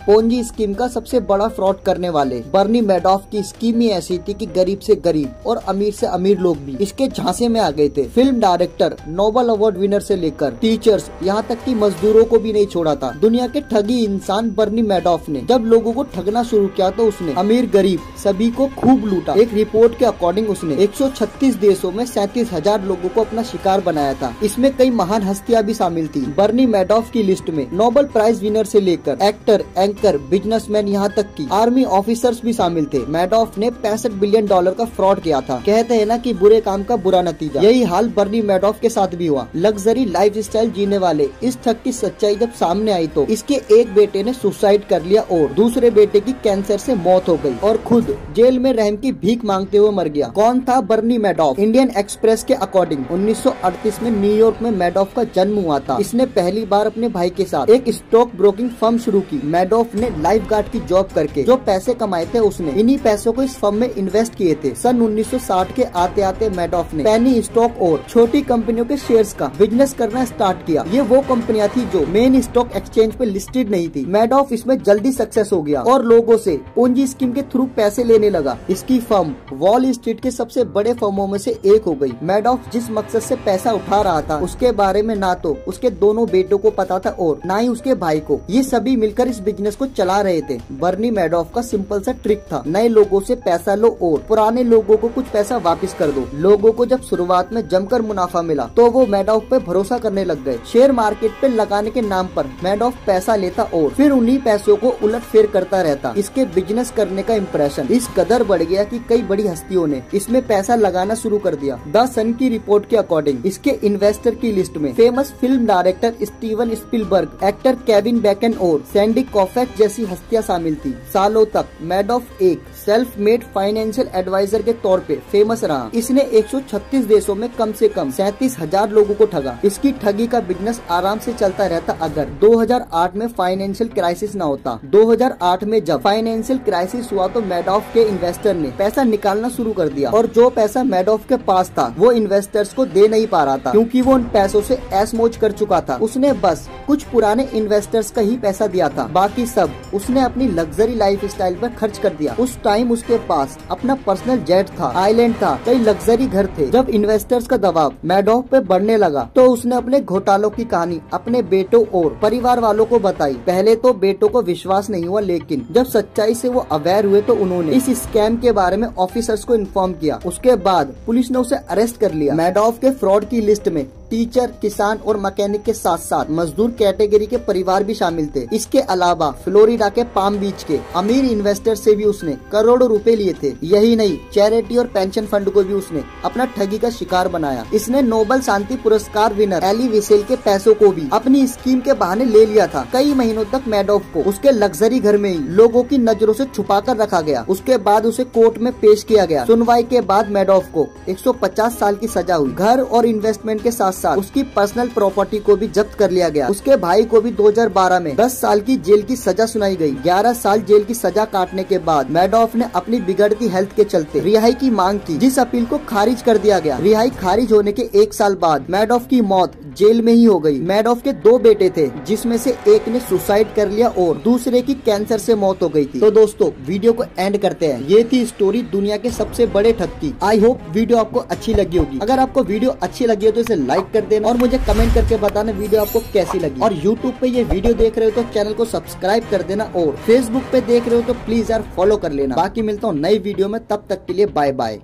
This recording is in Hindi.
पोंजी स्कीम का सबसे बड़ा फ्रॉड करने वाले बर्नी मैडॉफ की स्कीम ही ऐसी थी कि गरीब से गरीब और अमीर से अमीर लोग भी इसके झांसे में आ गए थे। Film director, Nobel award winner से लेकर टीचर्स, यहाँ तक कि मजदूरों को भी नहीं छोड़ा था। दुनिया के ठगी इंसान बर्नी मैडॉफ ने जब लोगों को ठगना शुरू किया तो उसने अमीर गरीब सभी को खूब लूटा। एक रिपोर्ट के अकॉर्डिंग उसने 136 देशों में 37,000 लोगों को अपना शिकार बनाया था। इसमें कई महान हस्तियां भी शामिल थी। बर्नी मैडॉफ की लिस्ट में नोबेल प्राइज विनर से लेकर एक्टर, एंकर, बिजनेसमैन, यहाँ तक कि आर्मी ऑफिसर्स भी शामिल थे। मैडॉफ ने $65 बिलियन का फ्रॉड किया था। कहते हैं ना कि बुरे काम का बुरा नतीजा। यही हाल बर्नी मैडॉफ के साथ भी हुआ। लग्जरी लाइफस्टाइल जीने वाले इस ठग की सच्चाई जब सामने आई तो इसके एक बेटे ने सुसाइड कर लिया और दूसरे बेटे की कैंसर से मौत हो गई और खुद जेल में रहम की भीख मांगते हुए मर गया। कौन था बर्नी मैडॉफ? इंडियन एक्सप्रेस के अकॉर्डिंग 1938 में न्यूयॉर्क में मैडॉफ का जन्म हुआ था। इसने पहली बार अपने भाई के साथ एक स्टॉक ब्रोकिंग फर्म शुरू की। मैडॉफ ने लाइफ गार्ड की जॉब करके जो पैसे कमाए थे उसने इन्हीं पैसों को इस फर्म में इन्वेस्ट किए थे। सन 1960 के आते आते मैडॉफ ने पेनी स्टॉक और छोटी कंपनियों के शेयर्स का बिजनेस करना स्टार्ट किया। ये वो कंपनियां थी जो मेन स्टॉक एक्सचेंज पे लिस्टेड नहीं थी। मैडॉफ इसमें जल्दी सक्सेस हो गया और लोगों से पोंजी स्कीम के थ्रू पैसे लेने लगा। इसकी फर्म वॉल स्ट्रीट के सबसे बड़े फर्मों में से एक हो गई। मैडॉफ जिस मकसद से पैसा उठा रहा था उसके बारे में ना तो उसके दोनों बेटों को पता था और ना ही उसके भाई को। ये सभी मिलकर इस बिजनेस को चला रहे थे। बर्नी मैडॉफ का सिंपल सा ट्रिक था, नए लोगों से पैसा लो और पुराने लोगों को कुछ पैसा वापस कर दो। लोगों को जब शुरुआत में जमकर मुनाफा मिला तो वो मैडॉफ पे भरोसा करने लग गए। शेयर मार्केट पे लगाने के नाम पर मैडॉफ पैसा लेता और फिर उन्हीं पैसों को उलट फेर करता रहता। इसके बिजनेस करने का इम्प्रेशन इस कदर बढ़ गया कि कई बड़ी हस्तियों ने इसमें पैसा लगाना शुरू कर दिया। द सन की रिपोर्ट के अकॉर्डिंग इसके इन्वेस्टर की लिस्ट में famous film director Steven Spielberg, actor Kevin Bacon और सैंडी कॉफेक जैसी हस्तियां शामिल थी। सालों तक मैडॉफ एक सेल्फ मेड फाइनेंशियल एडवाइजर के तौर पे फेमस रहा। इसने 136 देशों में कम से कम 37,000 लोगों को ठगा। इसकी ठगी का बिजनेस आराम से चलता रहता अगर 2008 में फाइनेंशियल क्राइसिस न होता। 2008 में जब फाइनेंशियल क्राइसिस हुआ तो मैडॉफ के इन्वेस्टर ने पैसा निकालना शुरू कर दिया और जो पैसा मैडॉफ के पास था वो इन्वेस्टर्स को दे नहीं पा रहा था क्योंकि वो उन पैसों से ऐश मौज कर चुका था। उसने बस कुछ पुराने इन्वेस्टर्स का ही पैसा दिया था, बाकी सब उसने अपनी लग्जरी लाइफ स्टाइल पर खर्च कर दिया। उस टाइम उसके पास अपना पर्सनल जेट था, आइलैंड था, कई लग्जरी घर थे। जब इन्वेस्टर्स का दबाव मैडॉफ पे बढ़ने लगा तो उसने अपने घोटालों की कहानी अपने बेटों और परिवार वालों को बताई। पहले तो बेटों को विश्वास नहीं हुआ, लेकिन जब सच्चाई से वो अवेयर हुए तो उन्होंने इस स्कैम के बारे में ऑफिसर्स को इन्फॉर्म किया। उसके बाद पुलिस ने उसे अरेस्ट कर लिया। मैडॉफ के फ्रॉड की लिस्ट में टीचर, किसान और मैकेनिक के साथ साथ मजदूर कैटेगरी के परिवार भी शामिल थे। इसके अलावा फ्लोरिडा के पाम बीच के अमीर इन्वेस्टर से भी उसने करोड़ों रुपए लिए थे। यही नहीं, चैरिटी और पेंशन फंड को भी उसने अपना ठगी का शिकार बनाया। इसने नोबेल शांति पुरस्कार विनर एली विसेल के पैसों को भी अपनी स्कीम के बहाने ले लिया था। कई महीनों तक मैडॉफ को उसके लग्जरी घर में ही लोगों की नजरों से छुपा कर रखा गया। उसके बाद उसे कोर्ट में पेश किया गया। सुनवाई के बाद मैडॉफ को 150 साल की सजा हुई। घर और इन्वेस्टमेंट के साथ उसकी पर्सनल प्रॉपर्टी को भी जब्त कर लिया गया। उसके भाई को भी 2012 में 10 साल की जेल की सजा सुनाई गई। 11 साल जेल की सजा काटने के बाद मैडॉफ ने अपनी बिगड़ती हेल्थ के चलते रिहाई की मांग की, जिस अपील को खारिज कर दिया गया। रिहाई खारिज होने के 1 साल बाद मैडॉफ की मौत जेल में ही हो गई। मैडॉफ के 2 बेटे थे, जिसमें से एक ने सुसाइड कर लिया और दूसरे की कैंसर से मौत हो गई थी। तो दोस्तों वीडियो को एंड करते हैं। ये थी स्टोरी दुनिया के सबसे बड़े ठग की। आई होप वीडियो आपको अच्छी लगी होगी। अगर आपको वीडियो अच्छी लगी हो तो इसे लाइक कर देना और मुझे कमेंट करके बताना वीडियो आपको कैसी लगी। और यूट्यूब पे ये वीडियो देख रहे हो तो चैनल को सब्सक्राइब कर देना और फेसबुक पे देख रहे हो तो प्लीज यार फॉलो कर लेना। बाकी मिलता हूँ नई वीडियो में, तब तक के लिए बाय बाय।